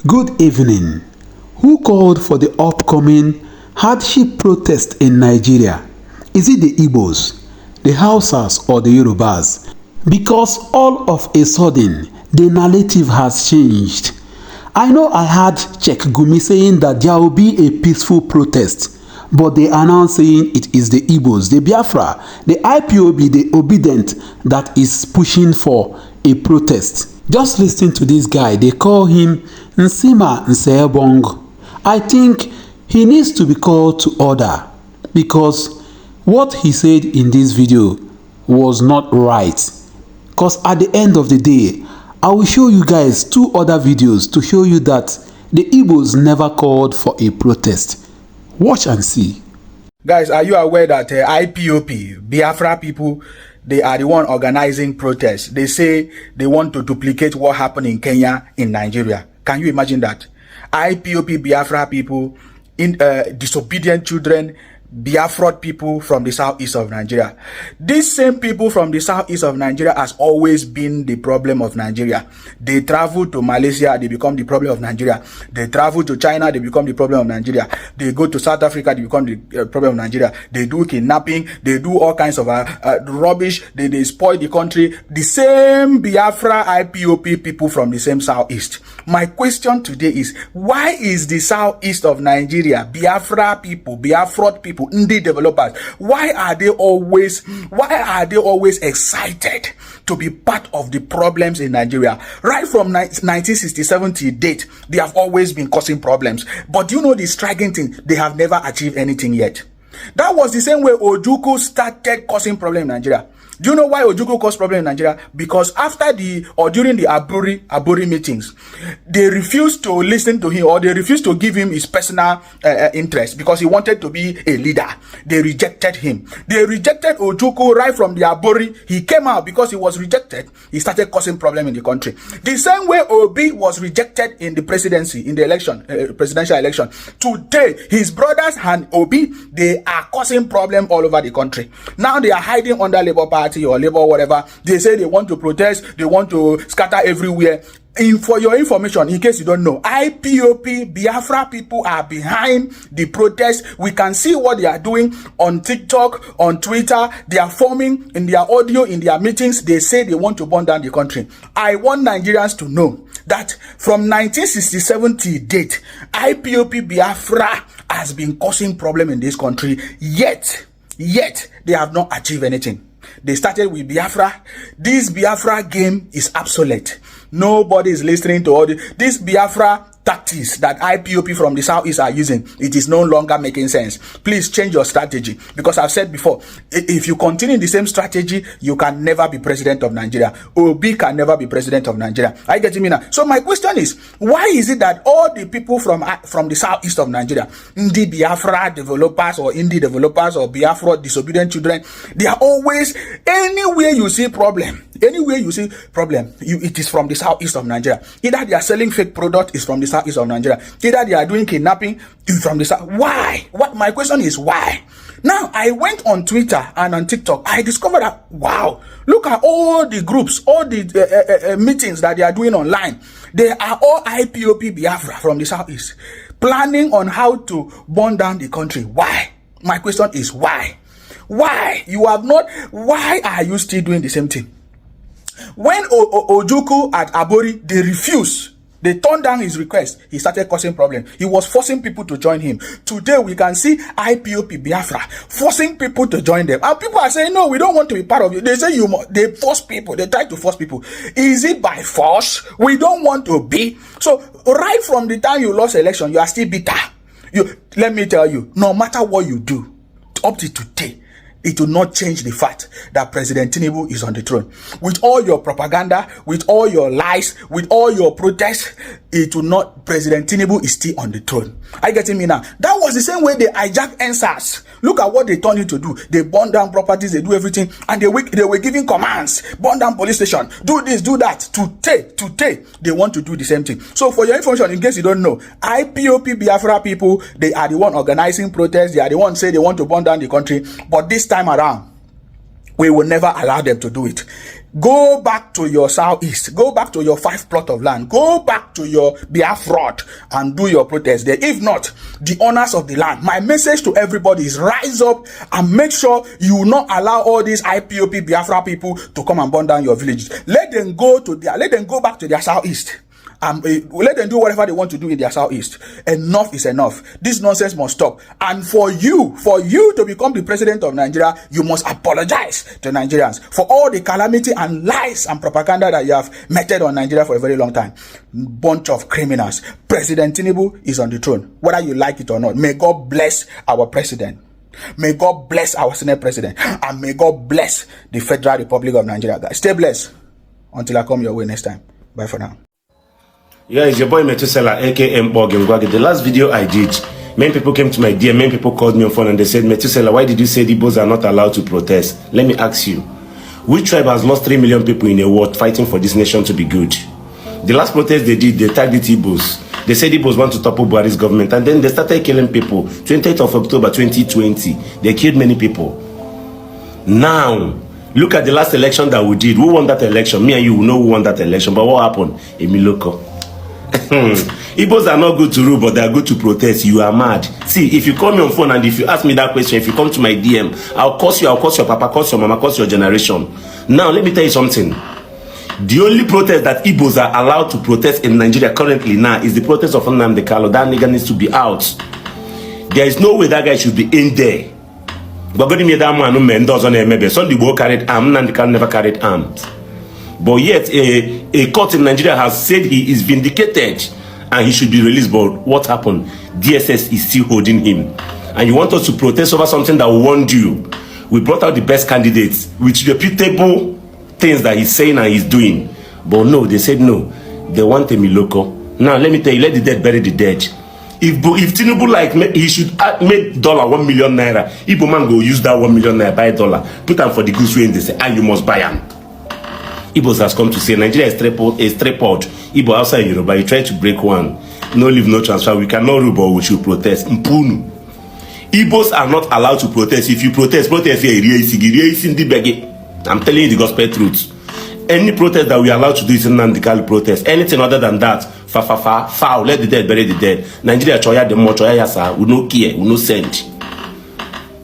Good evening. Who called for the upcoming hardship protest in Nigeria? Is it the Igbos, the Hausas, or the Yorubas? Because all of a sudden, the narrative has changed. I know I had Check Gumi saying that there will be a peaceful protest, but they are now saying it is the Igbos, the Biafra, the IPOB, the obedient that is pushing for a protest. Just listen to this guy. They call him Nsima Nseobong. I think he needs to be called to order because what he said in this video was not right. Because at the end of the day, I will show you guys two other videos to show you that the Igbos never called for a protest. Watch and see. Guys, are you aware that IPOP, Biafra people, they are the one organizing protests? They say they want to duplicate what happened in Kenya, in Nigeria. Can you imagine that? IPOP, Biafra people, disobedient children, Biafra people from the southeast of Nigeria. These same people from the southeast of Nigeria has always been the problem of Nigeria. They travel to Malaysia, they become the problem of Nigeria. They travel to China, they become the problem of Nigeria. They go to South Africa, they become the problem of Nigeria. They do kidnapping, they do all kinds of rubbish, they spoil the country. The same Biafra IPOP people from the same southeast. My question today is, why is the southeast of Nigeria, Biafra people, Biafra people, Nnamdi developers, why are they always excited to be part of the problems in Nigeria? Right from 1967 to date, they have always been causing problems. But you know the striking thing, they have never achieved anything yet. That was the same way Ojukwu started causing problems in Nigeria. Do you know why Ojukwu caused problems in Nigeria? Because after during the Aburi meetings, they refused to listen to him, or they refused to give him his personal interest because he wanted to be a leader. They rejected him. They rejected Ojukwu right from the Aburi. He came out because he was rejected. He started causing problems in the country. The same way Obi was rejected in the presidency, in the election, presidential election. Today, his brothers and Obi, they are causing problems all over the country. Now they are hiding under Labour Party or Labour, whatever. They say they want to protest, they want to scatter everywhere. For your information, in case you don't know, IPOP, Biafra people are behind the protest. We can see what they are doing on TikTok, on Twitter. They are forming in their audio, in their meetings. They say they want to burn down the country. I want Nigerians to know that from 1967 to date, IPOP Biafra has been causing problem in this country. Yet they have not achieved anything. They started with Biafra. This Biafra game is obsolete. Nobody is listening to all this Biafra tactics that IPOP from the southeast are using. It is no longer making sense. Please change your strategy, because I've said before, if you continue the same strategy, you can never be president of Nigeria. Obi can never be president of Nigeria. Are you getting me now? So my question is, why is it that all the people from the southeast of Nigeria, Nnamdi Biafra developers or Nnamdi developers or Biafra disobedient children, they are always, anywhere you see problem, it is from the southeast of Nigeria. Either they are selling fake product, is from the southeast of Nigeria. Either they are doing kidnapping, is from the south. Why? What my question is, why? Now I went on Twitter and on TikTok. I discovered that, wow, look at all the groups, all the meetings that they are doing online. They are all IPOP Biafra from the southeast, planning on how to burn down the country. Why? My question is, why? Why? You have not. Why are you still doing the same thing? When Ojukwu at Aburi, they refused. They turned down his request. He started causing problems. He was forcing people to join him. Today, we can see IPOP Biafra forcing people to join them. And people are saying, no, we don't want to be part of you. They say they force people. They try to force people. Is it by force? We don't want to be. So, right from the time you lost election, you are still bitter. Let me tell you, no matter what you do, up to today, it will not change the fact that President Tinubu is on the throne. With all your propaganda, with all your lies, with all your protests, it will not. President Tinubu is still on the throne. Are you getting me now? That was the same way they hijacked NSAS. Look at what they turned it to do. They burn down properties, they do everything, and they were giving commands. Burn down police station, do this, do that. Today, they want to do the same thing. So for your information, in case you don't know, IPOP Biafra people, they are the one organizing protests. They are the one say they want to burn down the country. But this time around, we will never allow them to do it. Go back to your Southeast. Go back to your 5 plot of land. Go back to your Biafra and do your protest there. If not, the owners of the land. My message to everybody is rise up and make sure you will not allow all these IPOP Biafra people to come and burn down your villages. Let them go back to their Southeast. Let them do whatever they want to do in their Southeast. Enough is enough. This nonsense must stop. And for you to become the president of Nigeria, you must apologize to Nigerians for all the calamity and lies and propaganda that you have meted on Nigeria for a very long time. Bunch of criminals. President Tinubu is on the throne, whether you like it or not. May God bless our president. May God bless our Senate president. And may God bless the Federal Republic of Nigeria. Guys, stay blessed until I come your way next time. Bye for now. Yeah, it's your boy Metusela, aka Mbogengwagi. The last video I did, many people came to my DM, many people called me on phone and they said, Metusela, why did you say the Igbos are not allowed to protest? Let me ask you, which tribe has lost 3 million people in a war fighting for this nation to be good? The last protest they did, they tagged it Igbos. They said Igbos want to topple Buhari's government, and then they started killing people. 28th of October 2020, they killed many people. Now, look at the last election that we did. Who won that election? Me and you will know who won that election. But what happened? Emiloko. Igbos are not good to rule, but they are good to protest. You are mad. See, if you call me on phone and if you ask me that question, if you come to my DM, I'll curse you, I'll curse your papa, curse your mama, curse your generation. Now, let me tell you something. The only protest that Igbos are allowed to protest in Nigeria currently now is the protest of Nnamdi. That nigga needs to be out. There is no way that guy should be in there. But God me that man no men doesn't maybe. Sunday Igboho carried arms, Nnamdi never carried arms. But yet a court in Nigeria has said he is vindicated and he should be released. But what happened? DSS is still holding him. And you want us to protest over something that warned you. We brought out the best candidates with reputable things that he's saying and he's doing. But no, they said no. They want a Miloko. Now let me tell you, let the dead bury the dead. If Tinubu like he should make $1 million naira. Igbo man go use that 1 million naira buy $1. Put them for the goods when they say, you must buy them. Igbos has come to say Nigeria is tripled. Igbo outside Yoruba, you try to break one. No leave, no transfer. We cannot rule, but we should protest. Mpunu. Igbos are not allowed to protest. If you protest here. I'm telling you the gospel truth. Any protest that we are allowed to do is an Nnamdi protest. Anything other than that, foul, let the dead bury the dead. Nigeria choya the more choya yasa. We no care, we no send.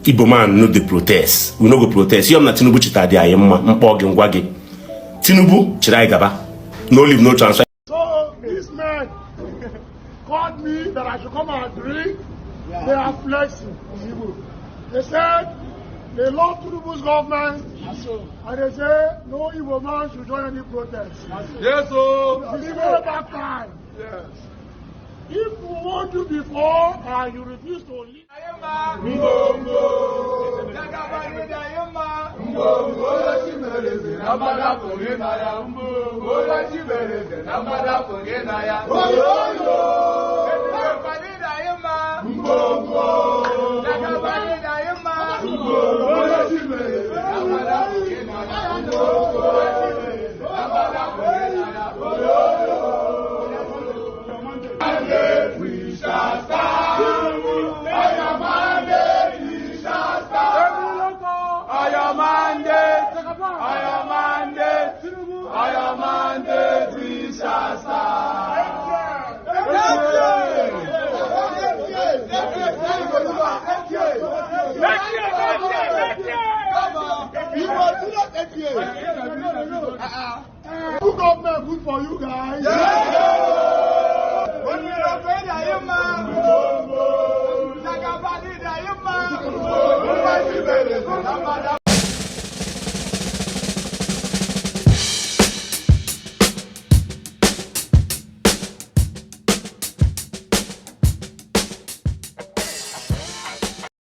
Igbo man no the protest. We no go protest. You am na Tinubu chita di ayemma Mbogengwagi. Tinubu, Chiraigaba. No leave, no transfer. So these men called me that I should come and drink. Yeah. They are flexing. They said they love Tinubu's government. And they say no Igbo man should join any protest. Yes, sir. This is way back time. Yes. If we want you before and you refuse to leave. Government good for you guys.